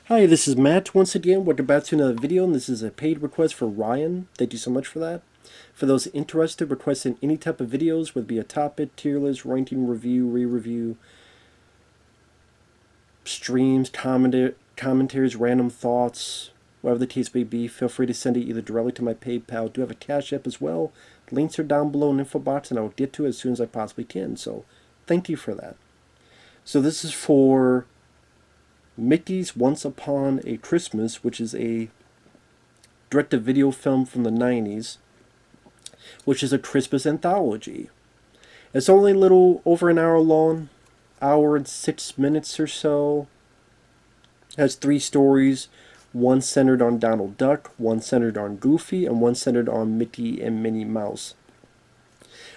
Hi, this is Matt once again. Welcome back to another video, and this is a paid request for Ryan. Thank you so much for that. For those interested, requesting any type of videos, whether it be a topic, tier list, ranking, review, re-review, streams, commentaries, random thoughts, whatever the case may be, feel free to send it either directly to my PayPal. I do have a CashApp as well. Links are down below in the info box, and I will get to it as soon as I possibly can. So, thank you for that. So this is for Mickey's Once Upon a Christmas, which is a direct-to-video film from the 90s, which is a Christmas anthology. It's only a little over an hour long, hour and 6 minutes or so. It has three stories, one centered on Donald Duck, one centered on Goofy, and one centered on Mickey and Minnie Mouse.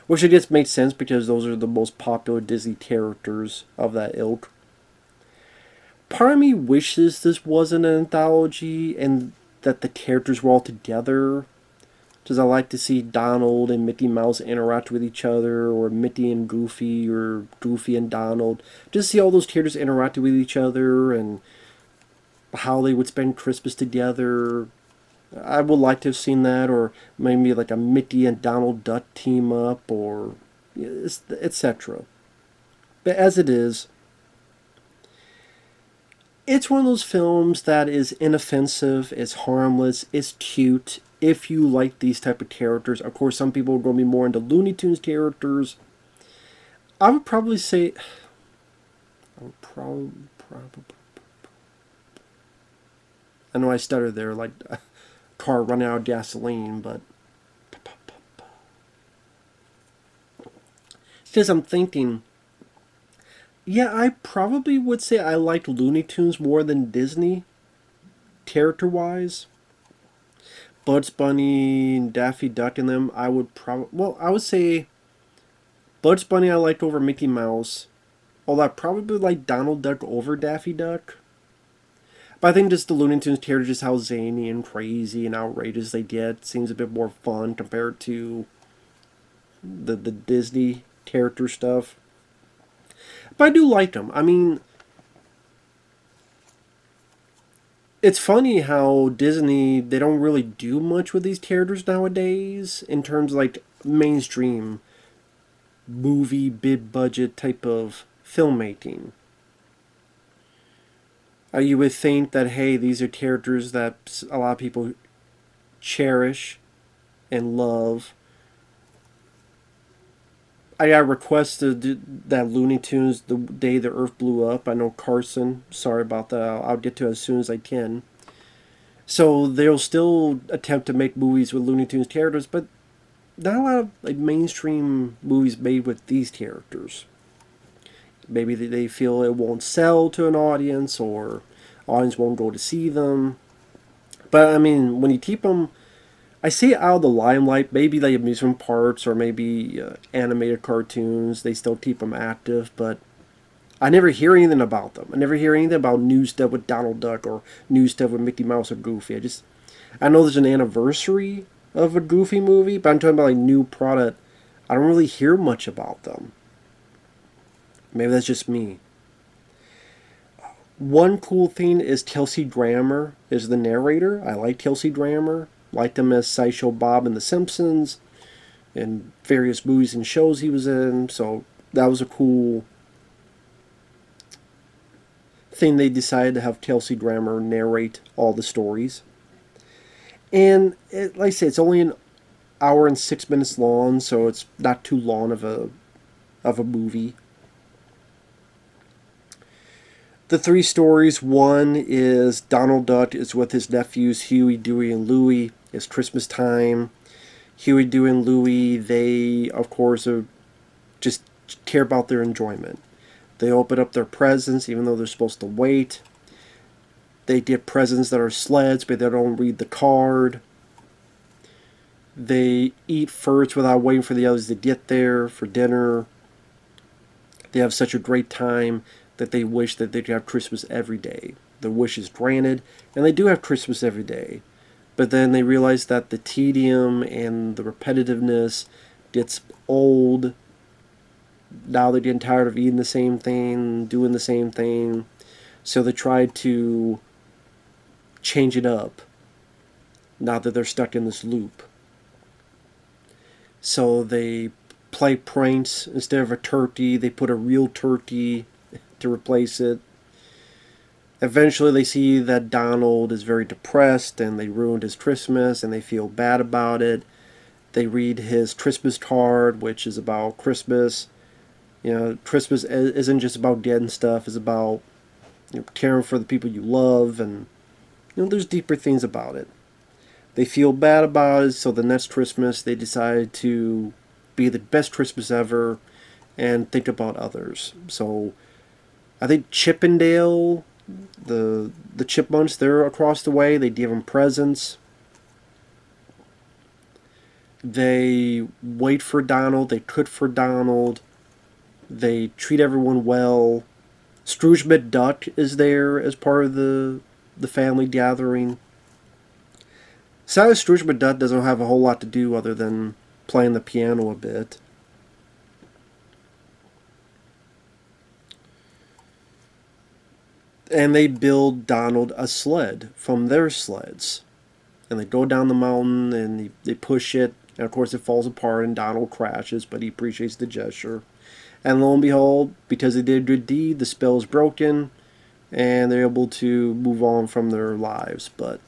Which I guess makes sense because those are the most popular Disney characters of that ilk. Part of me wishes this wasn't an anthology and that the characters were all together, because I like to see Donald and Mickey Mouse interact with each other, or Mickey and Goofy, or Goofy and Donald. Just see all those characters interact with each other and how they would spend Christmas together. I would like to have seen that, or maybe like a Mickey and Donald Duck team up, or etc. But as it is, it's one of those films that is inoffensive, it's harmless, it's cute. If you like these type of characters, of course, some people are going to be more into Looney Tunes characters. I would probably say, I know I stuttered there, like a car running out of gasoline, but because I'm thinking, yeah, I probably would say I like Looney Tunes more than Disney, character-wise. Bugs Bunny and Daffy Duck and them, I would probably... Well, I would say Bugs Bunny I liked over Mickey Mouse. Although I probably like Donald Duck over Daffy Duck. But I think just the Looney Tunes characters, just how zany and crazy and outrageous they get, seems a bit more fun compared to the Disney character stuff. But I do like them. I mean, it's funny how Disney, they don't really do much with these characters nowadays in terms of like mainstream movie, big budget type of filmmaking. You would think that, hey, these are characters that a lot of people cherish and love. I got requested that Looney Tunes the day the Earth blew up. I know Carson. Sorry about that. I'll get to it as soon as I can. So they'll still attempt to make movies with Looney Tunes characters, but not a lot of like mainstream movies made with these characters. Maybe they feel it won't sell to an audience, or audience won't go to see them. But I mean, when you keep them, I say out of the limelight, maybe like amusement parks or maybe animated cartoons, they still keep them active, but I never hear anything about them. I never hear anything about new stuff with Donald Duck or new stuff with Mickey Mouse or Goofy. I know there's an anniversary of a Goofy movie, but I'm talking about like new product. I don't really hear much about them. Maybe that's just me. One cool thing is Kelsey Grammer is the narrator. I like Kelsey Grammer. Liked him as Sideshow Bob in The Simpsons and various movies and shows he was in. So that was a cool thing. They decided to have Kelsey Grammer narrate all the stories. And like I said, it's only an hour and 6 minutes long, so it's not too long of a movie. The three stories, one is Donald Duck is with his nephews Huey, Dewey, and Louie. It's Christmas time. Huey, Dewey, and Louie, they, of course, are just care about their enjoyment. They open up their presents even though they're supposed to wait. They get presents that are sleds, but they don't read the card. They eat first without waiting for the others to get there for dinner. They have such a great time that they wish that they could have Christmas every day. Their wish is granted, and they do have Christmas every day. But then they realize that the tedium and the repetitiveness gets old. Now they're getting tired of eating the same thing, doing the same thing. So they try to change it up now that they're stuck in this loop. So they play pranks. Instead of a turkey, they put a real turkey to replace it. Eventually they see that Donald is very depressed and they ruined his Christmas and they feel bad about it. They read his Christmas card, which is about Christmas. You know, Christmas isn't just about getting stuff. It's about, you know, caring for the people you love, and, you know, there's deeper things about it. They feel bad about it, so the next Christmas they decide to be the best Christmas ever and think about others. So I think Chippendale, the chipmunks, they're across the way. They give them presents. They wait for Donald. They cook for Donald. They treat everyone well. Scrooge McDuck is there as part of the family gathering. Sadly, Scrooge McDuck doesn't have a whole lot to do other than playing the piano a bit. And they build Donald a sled from their sleds. And they go down the mountain and they push it. And of course it falls apart and Donald crashes, but he appreciates the gesture. And lo and behold, because they did a good deed, the spell is broken. And they're able to move on from their lives. But,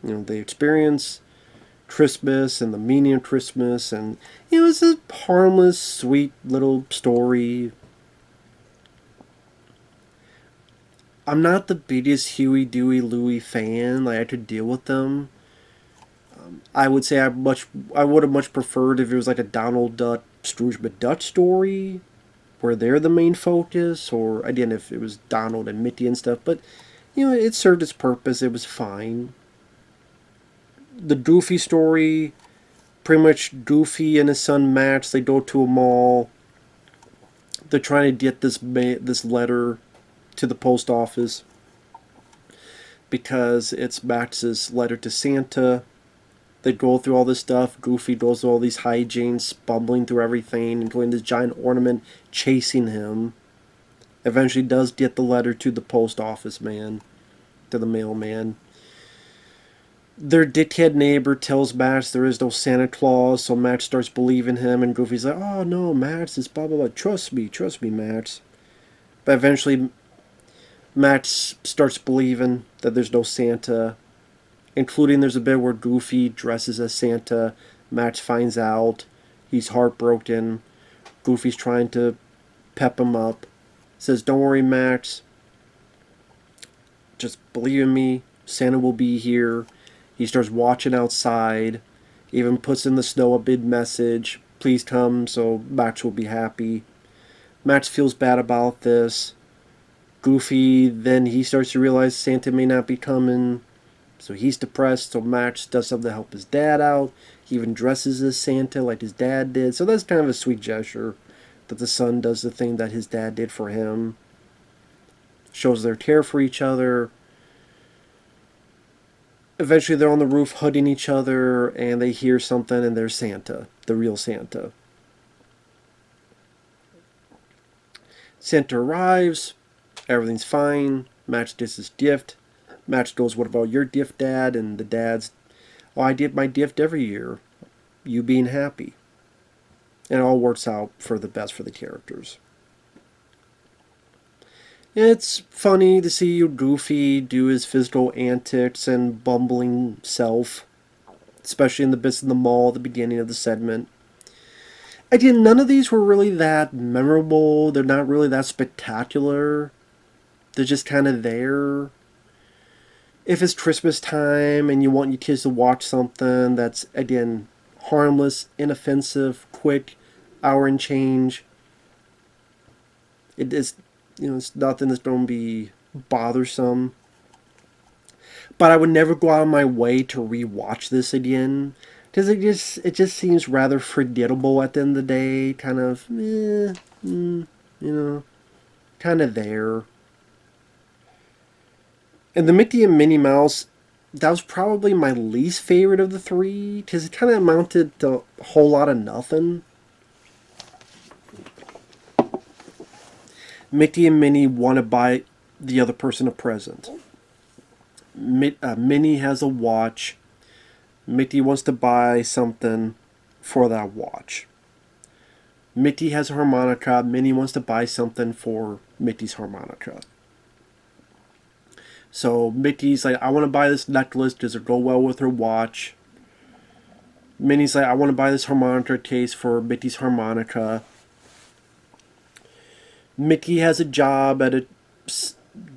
you know, they experience Christmas and the meaning of Christmas. And, you know, it's a harmless, sweet little story. I'm not the biggest Huey, Dewey, Louie fan. Like, I could deal with them. I would say I would have much preferred if it was like a Donald Duck, Scrooge McDuck story, where they're the main focus, or again if it was Donald and Mickey and stuff. But, you know, it served its purpose. It was fine. The Goofy story, pretty much Goofy and his son Max. They go to a mall. They're trying to get this letter to the post office because it's Max's letter to Santa. They go through all this stuff. Goofy goes through all these hijinks, bumbling through everything, including this giant ornament chasing him. Eventually does get the letter to the post office man, to the mailman. Their dickhead neighbor tells Max there is no Santa Claus, so Max starts believing him, and Goofy's like, oh no, Max, it's blah blah blah. Trust me, Max. But eventually Max starts believing that there's no Santa, including there's a bit where Goofy dresses as Santa. Max finds out. He's heartbroken. Goofy's trying to pep him up. Says, don't worry, Max. Just believe in me. Santa will be here. He starts watching outside. Even puts in the snow a big message. Please come, so Max will be happy. Max feels bad about this. Goofy, then he starts to realize Santa may not be coming. So he's depressed, so Max does something to help his dad out. He even dresses as Santa like his dad did. So that's kind of a sweet gesture that the son does the thing that his dad did for him. Shows their care for each other. Eventually they're on the roof hugging each other and they hear something and there's Santa, the real Santa. Santa arrives. Everything's fine. Max gets his gift. Max goes, what about your gift, Dad? And the dad's, oh, I get my gift every year. You being happy. And it all works out for the best for the characters. It's funny to see Goofy do his physical antics and bumbling self. Especially in the bits in the mall at the beginning of the segment. Again, none of these were really that memorable. They're not really that spectacular. They're just kind of there. If it's Christmas time and you want your kids to watch something that's, again, harmless, inoffensive, quick, hour and change, it is, you know, it's nothing that's going to be bothersome. But I would never go out of my way to rewatch this again, because it just seems rather forgettable at the end of the day. Kind of, you know, kind of there. And the Mickey and Minnie Mouse, that was probably my least favorite of the three, because it kind of amounted to a whole lot of nothing. Mickey and Minnie want to buy the other person a present. Minnie has a watch. Mickey wants to buy something for that watch. Mickey has a harmonica. Minnie wants to buy something for Mickey's harmonica. So Mickey's like, I want to buy this necklace. Does it go well with her watch? Minnie's like, I want to buy this harmonica case for Mickey's harmonica. Mickey has a job at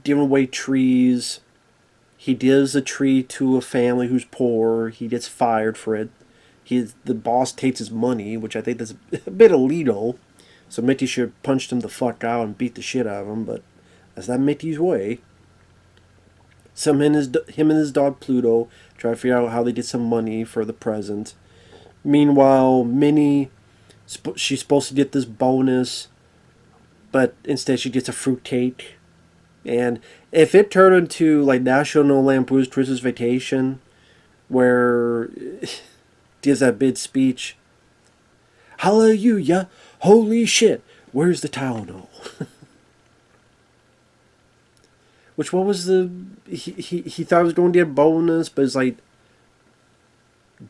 giving away trees. He gives a tree to a family who's poor. He gets fired for it. The boss takes his money, which I think is a bit illegal. So Mickey should have punched him the fuck out and beat the shit out of him, but that's not Mickey's way. So him and his dog Pluto try to figure out how they get some money for the present. Meanwhile, Minnie, she's supposed to get this bonus, but instead she gets a fruitcake. And if it turned into like National Lampoon's Christmas Vacation, where gives that big speech, hallelujah, holy shit, where's the Tylenol? Which, what was he thought he was going to get a bonus, but it's like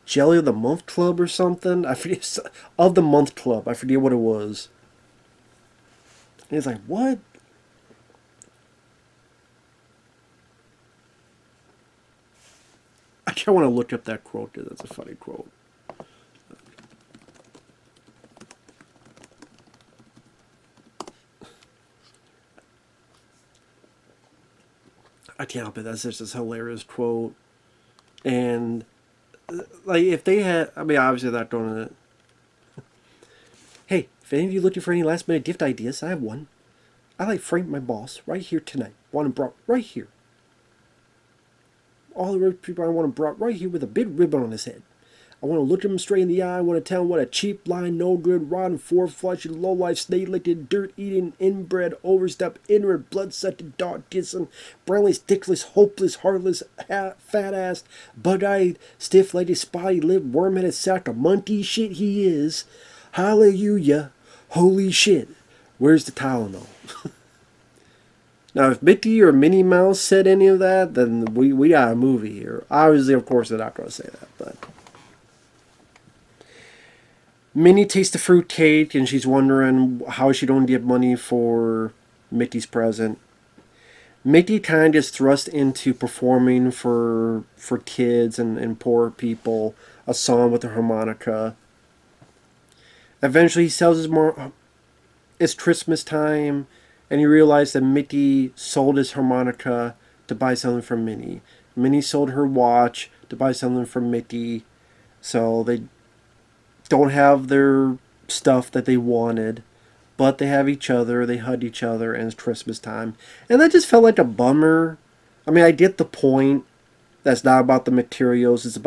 Jelly of the Month Club or something. I forget, of the Month Club. I forget what it was. And he's like, what? I kind of want to look up that quote because that's a funny quote. I can't help it. That's just this hilarious quote. And like, if they had, I mean, obviously they're not doing it. Hey, if any of you looking for any last minute gift ideas, I have one. I like Frank, my boss, right here tonight. Want him brought right here. All the rich people I want him brought right here with a big ribbon on his head. I want to look him straight in the eye. I want to tell him what a cheap, lying, no good, rotten, four-flushing, low-life, snake-licking, dirt-eating, inbred, overstepped, ignorant, blood-sucking, dog-kissing, brainless, dickless, hopeless, heartless, fat-ass, bug-eyed, stiff-legged, spotty-lipped, worm-headed sack of monkey shit he is. Hallelujah. Holy shit. Where's the Tylenol? Now, if Mickey or Minnie Mouse said any of that, then we got a movie here. Obviously, of course, they're not going to say that, but... Minnie tastes the fruit cake, and she's wondering how she don't get money for Mickey's present. Mickey kind of gets thrust into performing for kids and poor people a song with a harmonica. Eventually, he sells it's Christmas time, and he realized that Mickey sold his harmonica to buy something for Minnie. Minnie sold her watch to buy something for Mickey, so they don't have their stuff that they wanted, but they have each other, they hug each other, and it's Christmas time. And that just felt like a bummer. I mean, I get the point. That's not about the materials, it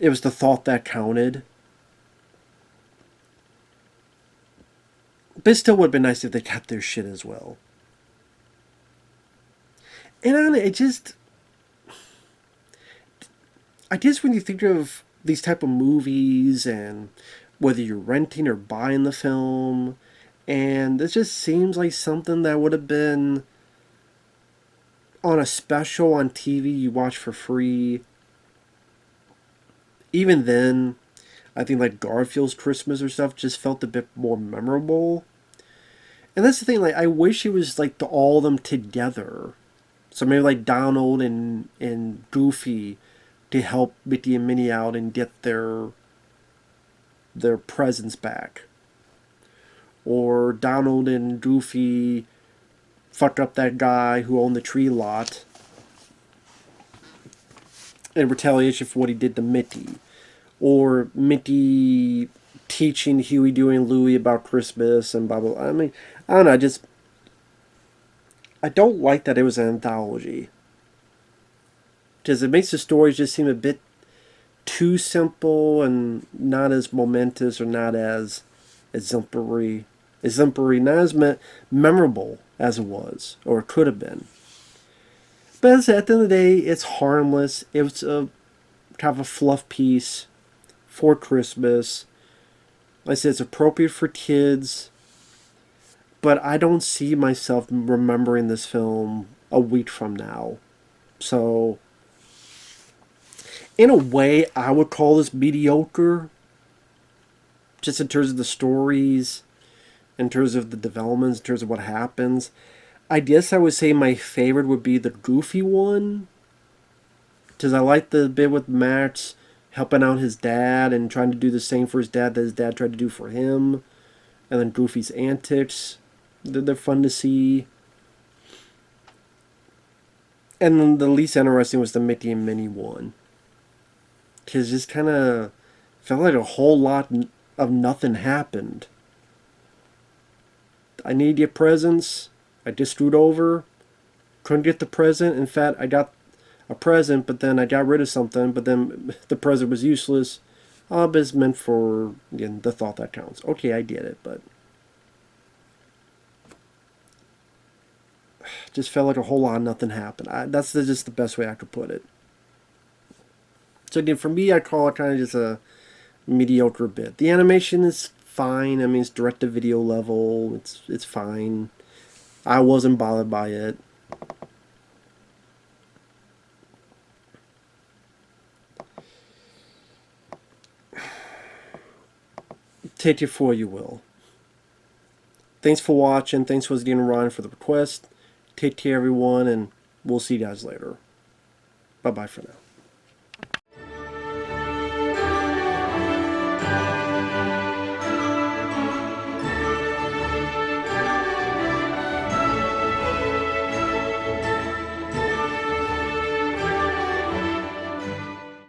was the thought that counted. But it still would have been nice if they kept their shit as well. And I guess when you think of these type of movies, and whether you're renting or buying the film, and this just seems like something that would have been on a special on TV you watch for free. Even then, I think like Garfield's Christmas or stuff just felt a bit more memorable. And that's the thing, like, I wish it was like all of them together. So maybe like Donald and Goofy to help Mickey and Minnie out and get their presents back. Or Donald and Goofy fuck up that guy who owned the tree lot in retaliation for what he did to Mickey. Or Mickey teaching Huey, Dewey, and Louie about Christmas and blah, blah, blah. I mean, I don't know, I don't like that it was an anthology. Because it makes the stories just seem a bit too simple and not as momentous or not as exemplary, not as memorable as it was, or it could have been. But at the end of the day, it's harmless. It was a kind of a fluff piece for Christmas. Like I said, it's appropriate for kids, but I don't see myself remembering this film a week from now. So, in a way, I would call this mediocre. Just in terms of the stories, in terms of the developments, in terms of what happens. I guess I would say my favorite would be the Goofy one. Because I like the bit with Matt helping out his dad and trying to do the same for his dad that his dad tried to do for him. And then Goofy's antics. They're fun to see. And then the least interesting was the Mickey and Minnie one. Because just kind of felt like a whole lot of nothing happened. I need your presents. I just screwed over. Couldn't get the present. In fact, I got a present, but then I got rid of something, but then the present was useless. But it's meant for, again, the thought that counts. Okay, I get it, but just felt like a whole lot of nothing happened. That's just the best way I could put it. So again, for me, I call it kind of just a mediocre bit. The animation is fine. I mean, it's direct-to-video level. It's fine. I wasn't bothered by it. Take it for what you will. Thanks for watching. Thanks for getting Ryan for the request. Take care, everyone, and we'll see you guys later. Bye-bye for now.